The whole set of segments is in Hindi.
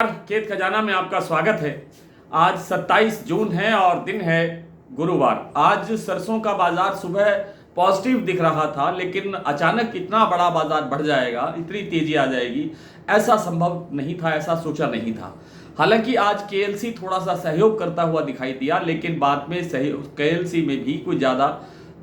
खेत खजाना में आपका स्वागत है। आज 27 जून है और दिन है गुरुवार। आज सरसों का बाजार सुबह पॉजिटिव दिख रहा था, लेकिन अचानक इतना बड़ा बाजार बढ़ जाएगा, इतनी तेजी आ जाएगी, ऐसा संभव नहीं था, ऐसा सोचा नहीं था। हालांकि आज केएलसी थोड़ा सा सहयोग करता हुआ दिखाई दिया, लेकिन बाद में केएलसी में भी कोई ज़्यादा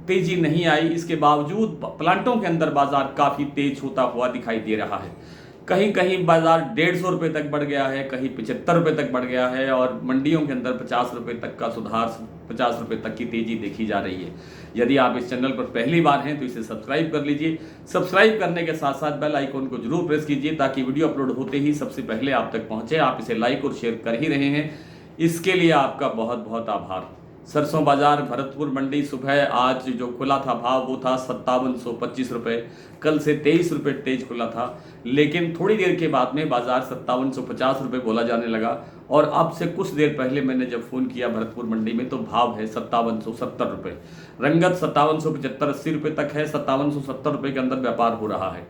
तेजी नहीं आई। इसके बावजूद प्लांटों के अंदर बाजार काफ़ी तेज होता हुआ दिखाई दे रहा है। कहीं कहीं बाजार 150 रुपये तक बढ़ गया है, कहीं 75 रुपये तक बढ़ गया है और मंडियों के अंदर 50 रुपये तक का सुधार, 50 रुपये तक की तेजी देखी जा रही है। यदि आप इस चैनल पर पहली बार हैं तो इसे सब्सक्राइब कर लीजिए। सब्सक्राइब करने के साथ साथ बेल आइकन को जरूर प्रेस कीजिए ताकि वीडियो अपलोड होते ही सबसे पहले आप तक पहुंचे। आप इसे लाइक और शेयर कर ही रहे हैं, इसके लिए आपका बहुत बहुत आभार। सरसों बाजार भरतपुर मंडी सुबह आज जो खुला था भाव वो था 5725 रुपये। कल से 23 रुपये तेज खुला था, लेकिन थोड़ी देर के बाद में बाजार 5750 रुपये बोला जाने लगा और अब से कुछ देर पहले मैंने जब फ़ोन किया भरतपुर मंडी में तो भाव है 5770 रुपये। रंगत 5775-80 रुपये तक है। 5770 रुपये के अंदर व्यापार हो रहा है।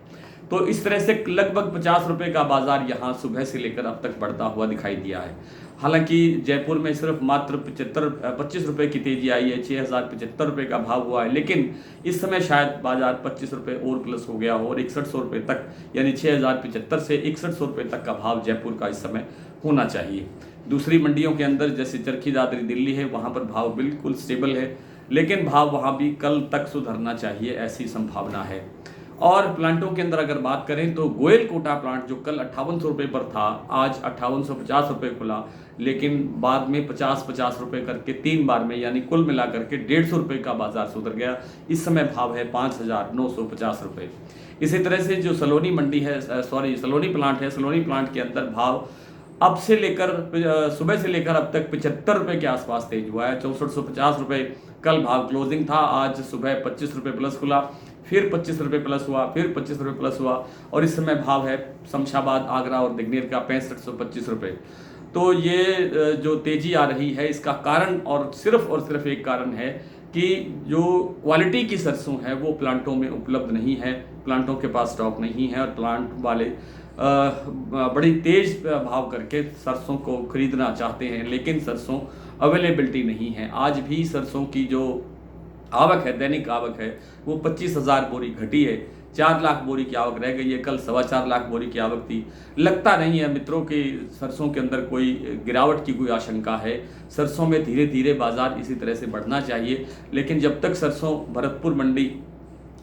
तो इस तरह से लगभग 50 रुपये का बाजार यहाँ सुबह से लेकर अब तक बढ़ता हुआ दिखाई दिया है। हालांकि जयपुर में सिर्फ मात्र 25 रुपये की तेजी आई है, 6075 रुपये का भाव हुआ है, लेकिन इस समय शायद बाजार 25 रुपये और प्लस हो गया हो और 6100 रुपये तक, यानी 6075 से 6100 रुपये तक का भाव जयपुर का इस समय होना चाहिए। दूसरी मंडियों के अंदर जैसे चरखी दादरी दिल्ली है, वहाँ पर भाव बिल्कुल स्टेबल है, लेकिन भाव वहाँ भी कल तक सुधरना चाहिए, ऐसी संभावना है। और प्लांटों के अंदर अगर बात करें तो गोयल कोटा प्लांट जो कल 5800 रुपये पर था, आज 5850 रुपये खुला, लेकिन बाद में 50-50 रुपये करके 3 बार में, यानी कुल मिलाकर के 150 रुपये का बाजार सुधर गया। इस समय भाव है 5950 रुपये। इसी तरह से जो सलोनी मंडी है, सलोनी प्लांट है, सलोनी प्लांट के अंदर भाव अब से लेकर सुबह से लेकर अब तक 75 रुपये के आसपास तेज हुआ है। 6450 रुपये कल भाव क्लोजिंग था, आज सुबह 25 रुपये प्लस खुला, फिर 25 रुपये प्लस हुआ, फिर 25 रुपये प्लस हुआ और इस समय भाव है शमशाबाद, आगरा और दिग्नेर का 6525 रुपये। तो ये जो तेजी आ रही है इसका कारण और सिर्फ एक कारण है कि जो क्वालिटी की सरसों है वो प्लांटों में उपलब्ध नहीं है, प्लांटों के पास स्टॉक नहीं है और प्लांट वाले बड़ी तेज भाव करके सरसों को खरीदना चाहते हैं, लेकिन सरसों अवेलेबिलिटी नहीं है। आज भी सरसों की जो आवक है, दैनिक आवक है, वो 25,000 बोरी घटी है। 4 लाख बोरी की आवक रह गई है। कल 4.25 लाख बोरी की आवक थी। लगता नहीं है मित्रों कि सरसों के अंदर कोई गिरावट की कोई आशंका है। सरसों में धीरे धीरे बाजार इसी तरह से बढ़ना चाहिए, लेकिन जब तक सरसों भरतपुर मंडी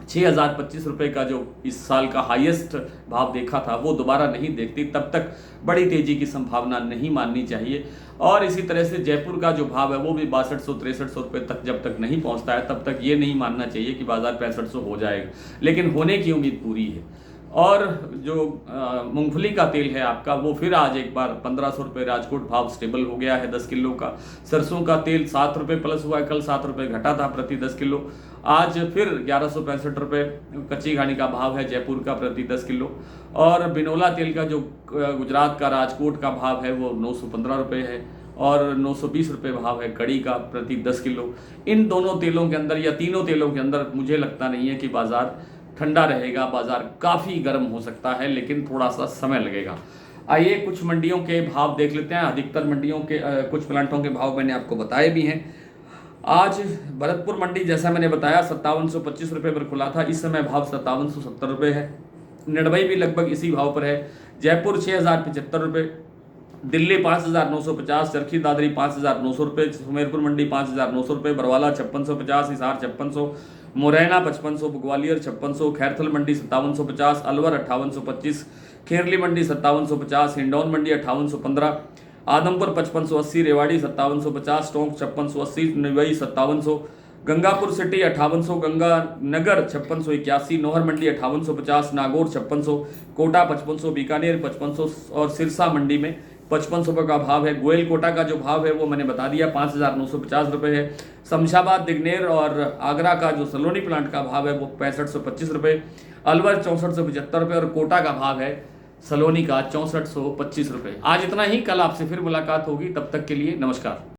6025 रुपये का जो इस साल का हाईएस्ट भाव देखा था वो दोबारा नहीं देखती, तब तक बड़ी तेजी की संभावना नहीं माननी चाहिए। और इसी तरह से जयपुर का जो भाव है वो भी 6200-6300 रुपये तक जब तक नहीं पहुंचता है तब तक ये नहीं मानना चाहिए कि बाजार 6500 हो जाएगा, लेकिन होने की उम्मीद पूरी है। और जो मूंगफली का तेल है आपका, वो फिर आज एक बार 1500 रुपये राजकोट भाव स्टेबल हो गया है 10 किलो का। सरसों का तेल 7 रुपये प्लस हुआ है, कल 7 रुपये घटा था प्रति 10 किलो। आज फिर 1165 रुपये कच्ची घानी का भाव है जयपुर का प्रति 10 किलो। और बिनोला तेल का जो गुजरात का राजकोट का भाव है वो 915 रुपये है और 920 रुपये भाव है कड़ी का प्रति 10 किलो। इन दोनों तेलों के अंदर या तीनों तेलों के अंदर मुझे लगता नहीं है कि बाजार ठंडा रहेगा, बाजार काफ़ी गर्म हो सकता है, लेकिन थोड़ा सा समय लगेगा। आइए कुछ मंडियों के भाव देख लेते हैं। अधिकतर मंडियों के कुछ प्लांटों के भाव मैंने आपको बताए भी हैं। आज भरतपुर मंडी जैसा मैंने बताया 5725 रुपये पर खुला था, इस समय भाव 5770 रुपये है। निडबई भी लगभग इसी भाव पर है। जयपुर 6075 रुपये, दिल्ली 5950, चरखी दादरी 5900 रुपये, सुमेरपुर मंडी 5900 रुपये, बरवाला 5650, हिसार 5600, मुरैना 5500, ग्वालियर 5600, खैरथल मंडी 5750, अलवर 5825, खेरली मंडी 5750, हिंडौन मंडी 5815, आदमपुर 5580, रेवाड़ी 5750, टोंक 5680, निवई 5700, गंगापुर सिटी 5800, गंगानगर 5681, नौहर मंडी 5850, नागौर 5600, कोटा 5500, बीकानेर 5500 और सिरसा मंडी में 55 रुपये का भाव है। गोयल कोटा का जो भाव है वो मैंने बता दिया 5950 रुपये है। शमशाबाद, दिग्नेर और आगरा का जो सलोनी प्लांट का भाव है वो 6525 रुपये, अलवर 6475 रुपये और कोटा का भाव है सलोनी का 6425 रुपये। आज इतना ही, कल आपसे फिर मुलाकात होगी, तब तक के लिए नमस्कार।